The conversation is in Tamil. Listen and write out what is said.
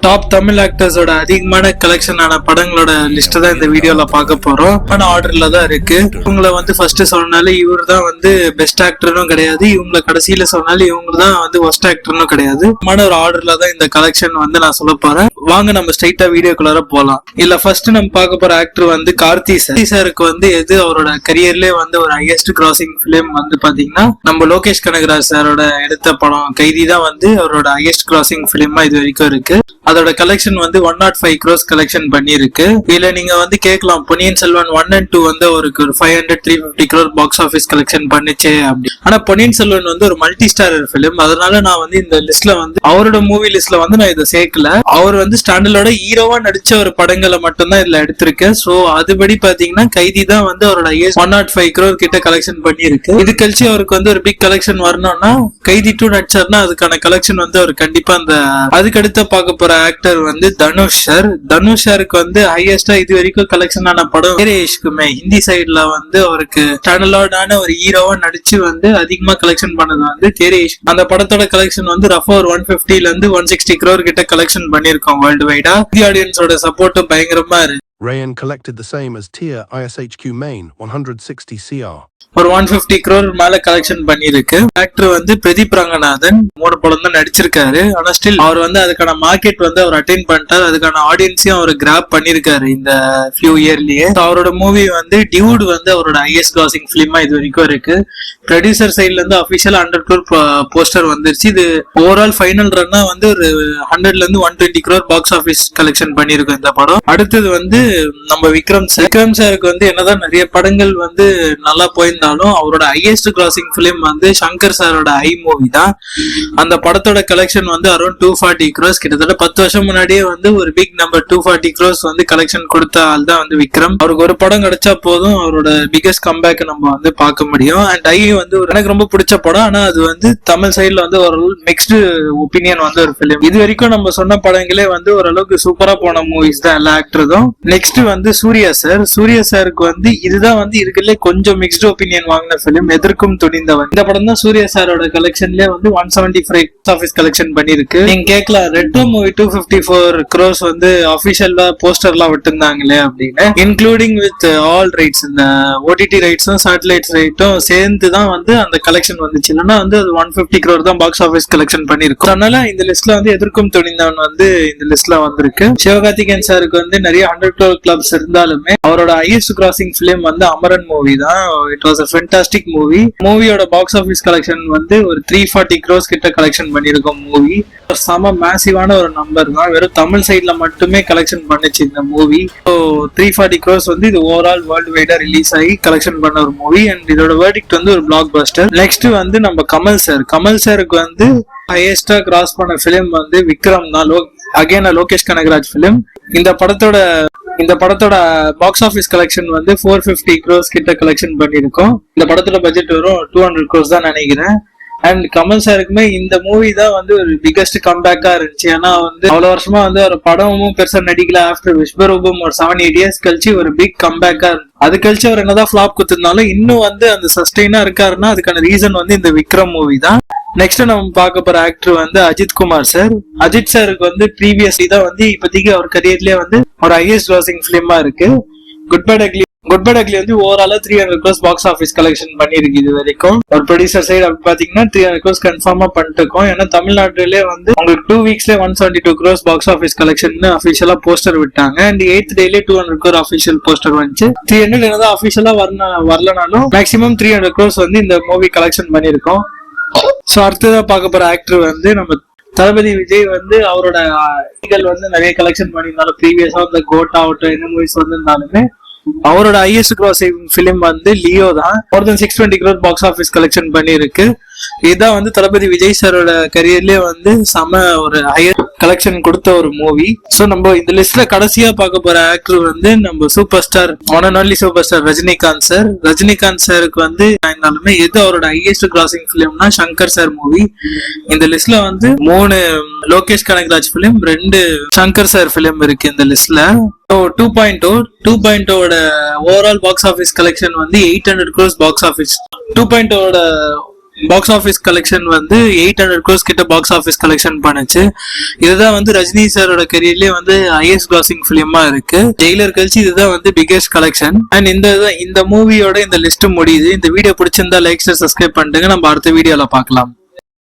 டாப் தமிழ் ஆக்டர்ஸோட அதிகமான கலெக்ஷனான படங்களோட லிஸ்ட் தான் இந்த வீடியோல பார்க்க போறோம். ஆர்டர்ல தான் இருக்கு. இவங்களை வந்து ஃபர்ஸ்ட் சொன்னாலும் இவர் தான் வந்து பெஸ்ட் ஆக்டர்னும் கிடையாது, இவங்களை கடைசியில சொன்னாலும் இவங்க தான் வந்து ஒஸ்ட் ஆக்டர்னும் கிடையாது. ஒரு ஆர்டர்ல தான் இந்த கலெக்ஷன் வந்து நான் சொல்ல போறேன். வாங்க நம்ம ஸ்ட்ரைட்டா வீடியோக்குள்ளார போலாம். இல்ல ஃபர்ஸ்ட் நம்ம பார்க்க போற ஆக்டர் வந்து கார்த்தி சாருக்கு வந்து எது அவரோட கரியர்லயே வந்து ஒரு ஹையஸ்ட் கிராசிங் பிலிம் வந்து பாத்தீங்கன்னா நம்ம லோகேஷ் கனகராஜ் சாரோட எடுத்த படம் கைதி தான் வந்து அவரோட ஹையஸ்ட் கிராசிங் பிலிமா இது வரைக்கும் இருக்கு. அதோட கலெக்ஷன் வந்து 105 crores கலெக்ஷன் பண்ணிருக்கு. இதுல நீங்க வந்து கேட்கலாம் பொன்னியின் செல்வன் 1 and 2 வந்து ஒரு 500-350 crore பாக்ஸ் ஆபீஸ் கலெக்ஷன் பண்ணிச்சே அப்படி. ஆனா பொன்னியின் செல்வன் வந்து ஒரு மல்டி ஸ்டாரர் பிலிம், அதனால நான் வந்து இந்த லிஸ்ட்ல வந்து அவரோட மூவி லிஸ்ட்ல வந்து நான் இதை சேர்க்கல. அவர் வந்து ஸ்டாண்டர்டோட ஹீரோவா நடிச்ச ஒரு படங்களை மட்டும்தான் இதுல எடுத்திருக்கேன். சோ அதுபடி பாத்தீங்கன்னா கைதி தான் வந்து அவரோட 105 crore கிட்ட கலெக்ஷன் பண்ணிருக்கு. இது கழிச்சு அவருக்கு வந்து ஒரு பிக் கலெக்ஷன் வரணும்னா கைதி 2 நடிச்சாருன்னா அதுக்கான கலெக்ஷன் வந்து அவர் கண்டிப்பா அந்த அதுக்கடுத்த பார்க்க போற ஆக்டர் வந்து தனுஷ் சாருக்கு வந்து ஹையஸ்டா இது வரைக்கும் கலெக்ஷன் ஆன படம் தேரே இஷ்க்குமே. ஹிந்தி சைட்ல வந்து அவருக்கு ஸ்டாண்டர்டான ஒரு ஹீரோவா நடிச்சு வந்து அதிகமா கலெக்ஷன் பண்ணது வந்து தேரே இஷ்க். அந்த படத்தோட கலெக்ஷன் வந்து ரஃபா ஒரு 150 இருந்து 160 crore கிட்ட கலெக்ஷன் பண்ணிருக்கோம் வேர்ல்டு வைடா. இந்திய ஆடியன்ஸோட சப்போர்ட்டும் பயங்கரமா இருக்கு. Rayan collected the same as Tier ISHQ main 160 CR. ஒரு 150 crore மேல கலெக்ஷன் பண்ணிருக்கு. ஆக்டர் வந்து பிரதீப் ரங்கநாதன் 3 படம் தான் நடிச்சிருக்காரு. ஆனா ஸ்டில் அவர் வந்து அதுக்கான மார்க்கெட் வந்து அவர் அட்டைன் பண்ணிட்டார், அதுக்கான ஆடியன்ஸையும் அவர் கிராப் பண்ணிருக்காரு இந்த ஃபியூ இயர்லயே. அவரோட மூவி வந்து டியூட் வந்து அவரோட ஹையஸ்ட் கிராசிங் பிலிமா இது வரைக்கும் இருக்கு. ப்ரொடியூசர் சைட்ல இருந்து அபிஷியல் 100 crore போஸ்டர் வந்துருச்சு. இது ஓவரால் ஃபைனல் ரன்னா வந்து ஒரு 100ல இருந்து 120 crore பாக்ஸ் ஆபீஸ் கலெக்ஷன் பண்ணிருக்கும் இந்த படம். அடுத்தது வந்து நம்ம விக்ரம் சாருக்கு வந்து என்னதான் நிறைய படங்கள் வந்து நல்லா போயிருந்தாலும் அவரோட ஹையஸ்ட் கிராசிங் பிலிம் வந்து சங்கர் சாரோட ஐ மூவி தான். அந்த படத்தோட கலெக்ஷன் வந்து அரௌண்ட் 240 crores. கிட்டத்தட்ட 10 வருஷம் முன்னாடியே வந்து ஒரு பிக் நம்பர் 240 crores வந்து கலெக்ஷன் கொடுத்த ஆள் தான் வந்து விக்ரம். அவருக்கு ஒரு படம் கிடைச்சா போதும் அவரோட பிகஸ்ட் கம்பேக் நம்ம வந்து பார்க்க முடியும். அண்ட் ஐ வந்து எனக்கு ரொம்ப பிடிச்ச படம். ஆனா அது வந்து தமிழ் சைட்ல வந்து ஒரு மிக்ஸ்டு ஒப்பீனியன் வந்து ஒரு பிலிம். இது வரைக்கும் நம்ம சொன்ன படங்களே வந்து ஓரளவுக்கு சூப்பரா போன மூவிஸ் தான் எல்லா ஆக்டரும். நெக்ஸ்ட் வந்து சூர்யா சாருக்கு வந்து இதுதான் வந்து இருக்குல்ல கொஞ்சம் மிக்ஸ்டு ஒப்பீனியன் வாங்கின பிலிம் எதற்கும் துணிந்தவன். இந்த படம் தான் சூர்யா சாரோட கலெக்ஷன்ல வந்து 175 ஆபீஸ் கலெக்ஷன் பண்ணிருக்கு. நீங்க கேட்கலாம் ரெட்ரோ மூவி 254 crores வந்து அபிஷியலா போஸ்டர்லாம் விட்டுருந்தாங்களே அப்படின்னு. இன்க்ளூடிங் வித் ஆல் ரைட்ஸ், இந்த ஓடிடி ரைட்ஸும் சேட்டலைட் ரைட்டும் சேர்ந்து தான் வந்து அந்த கலெக்ஷன் வந்துச்சு. இல்லைன்னா வந்து அது 150 crore தான் பாக்ஸ் ஆபீஸ் கலெக்ஷன் பண்ணிருக்கும். அதனால இந்த லிஸ்ட்ல வந்து எதற்கும் துணிந்தவன் வந்து இந்த லிஸ்ட்ல வந்திருக்கு. சிவகார்த்திகேயன் சாருக்கு வந்து நிறைய 100 crore கிளப்ஸ் இருந்தாலுமே அவரோட ஹையஸ்ட் கிராசிங் பிலிம் வந்து அமரன் மூவி தான். It was a fantastic movie. மூவியோட பாக்ஸ் ஆபீஸ் கலெக்ஷன் வந்து ஒரு 340 crores கிட்ட கலெக்ஷன் பண்ணிருக்கோம். மூவி செம மேசிவான ஒரு நம்பர் தான். வெறும் தமிழ் சைட்ல மட்டுமே கலெக்ஷன் பண்ணுச்சு இந்த மூவி. 340 crores வந்து இது ஓவரால் வேர்ல்டு வைடா ரிலீஸ் ஆகி கலெக்ஷன் பண்ண ஒரு மூவி. அண்ட் இதோட வெர்டிக்ட் வந்து ஒரு பிளாக் பஸ்டர். நெக்ஸ்ட் வந்து நம்ம கமல் சாருக்கு வந்து ஹையஸ்டா கிராஸ் பண்ண பிலிம் வந்து விக்ரம் தான். Again Lokesh Kanagaraj film. இந்த படத்தோட பாக்ஸ் ஆபீஸ் கலெக்ஷன் வந்து 450 crores கிட்ட கலெக்ஷன் பண்ணிருக்கோம். இந்த படத்தோட பட்ஜெட் வரும் 200 crores தான் நினைக்கிறேன். அண்ட் கமல் சாருக்குமே இந்த மூவி தான் வந்து ஒரு பிகஸ்ட் கம்பேக்கா இருந்துச்சு. ஏன்னா வந்து அவ்வளவு வருஷமா வந்து ஒரு படமும் பெருசா நடிக்கல. ஆஃப்டர் விஸ்வரூபம் ஒரு 7-8 years கழிச்சு ஒரு பிக் கம்பேக்கா இருக்கு. அது கழிச்சு அவர் என்னதான் ஃபிளாப் குத்துருந்தாலும் இன்னும் வந்து அந்த சஸ்டெயினா இருக்காருன்னா அதுக்கான ரீசன் வந்து இந்த விக்ரம் மூவி தான். நெக்ஸ்ட் நம்ம பார்க்க போற ஆக்டர் வந்து அஜித் குமார் சார். அஜித் சாருக்கு வந்து ப்ரீவியஸ்லி தான் வந்து இப்போதைக்கு அவர் கரியர்லயே வந்து ஒரு ஹையஸ்ட் கிராசிங் பிலிமா இருக்கு. குட் பை டக்லி வந்து ஓவராலா 300 crores பாக்ஸ் ஆபீஸ் கலெக்ஷன் பண்ணிருக்கு இது வரைக்கும். ஒரு ப்ரொடியூசர் சைடு அப்படி பாத்தீங்கன்னா 300 crores கன்ஃபார்மா பண்ணிட்டு இருக்கோம். ஏன்னா தமிழ்நாட்டிலே வந்து உங்களுக்கு 2 weeksல 172 crores பாக்ஸ் ஆபீஸ் கலெக்ஷன் அபிஷியலா போஸ்டர் விட்டாங்க. And 8th day 200 crore official poster வந்துச்சு. 300 என்னதான் அபிஷியலா வரலனாலும் மேக்ஸிமம் 300 crores வந்து இந்த மூவி கலெக்ஷன் பண்ணிருக்கோம். சோ அடுத்ததா பார்க்க போற ஆக்டர் வந்து நம்ம தளபதி விஜய் வந்து அவரோட வந்து நிறைய கலெக்ஷன் பண்ணியிருந்தாலும் ப்ரீவியஸா இந்த கோட் ஆகட்டும் என்ன மூவிஸ் வந்திருந்தாலுமே அவரோட ஹையஸ்ட் கிராசிங் பிலிம் வந்து லியோ தான். more than 620 crore box office collection பண்ணிருக்கு. இதுதான் வந்து தளபதி விஜய் சாரோட கரியர்லயே வந்து செம ஒரு ஹையர் கலெக்ஷன் கொடுத்த ஒரு மூவி. சோ நம்ம இந்த லிஸ்ட்ல கடைசியா பார்க்க போற ஆக்டர் வந்து நம்ம super star one and only super star Rajinikanth சாருக்கு வந்து இருந்தாலுமே எது அவரோட ஹையஸ்ட் கிராசிங் பிலிம்னா சங்கர் சார் மூவி. இந்த லிஸ்ட்ல வந்து 3 Lokesh Kanagaraj film, 2 Shankar sir film இருக்கு இந்த லிஸ்ட்ல. 2.0 ஓவரால் பாக்ஸ் ஆபீஸ் கலெக்ஷன் வந்து 800 crores box office. 2.0 box office collection வந்து 800 crores கிட்ட பாக்ஸ் ஆஃபீஸ் கலெக்ஷன் பண்ணுச்சு. இதுதான் வந்து ரஜினி சாரோட கரியர்லயே வந்து ஹையஸ்ட் கிராசிங் பிலிமா இருக்கு. ஜெயிலர் கழிச்சு இதுதான் வந்து பிகெஸ்ட் கலெக்ஷன். அண்ட் இந்த மூவியோட இந்த லிஸ்ட் முடியுது. இந்த வீடியோ பிடிச்சிருந்தா லைக், ஷேர், சப்ஸ்கிரைப் பண்ணிட்டுங்க. நம்ம அடுத்த வீடியோல பார்க்கலாம்.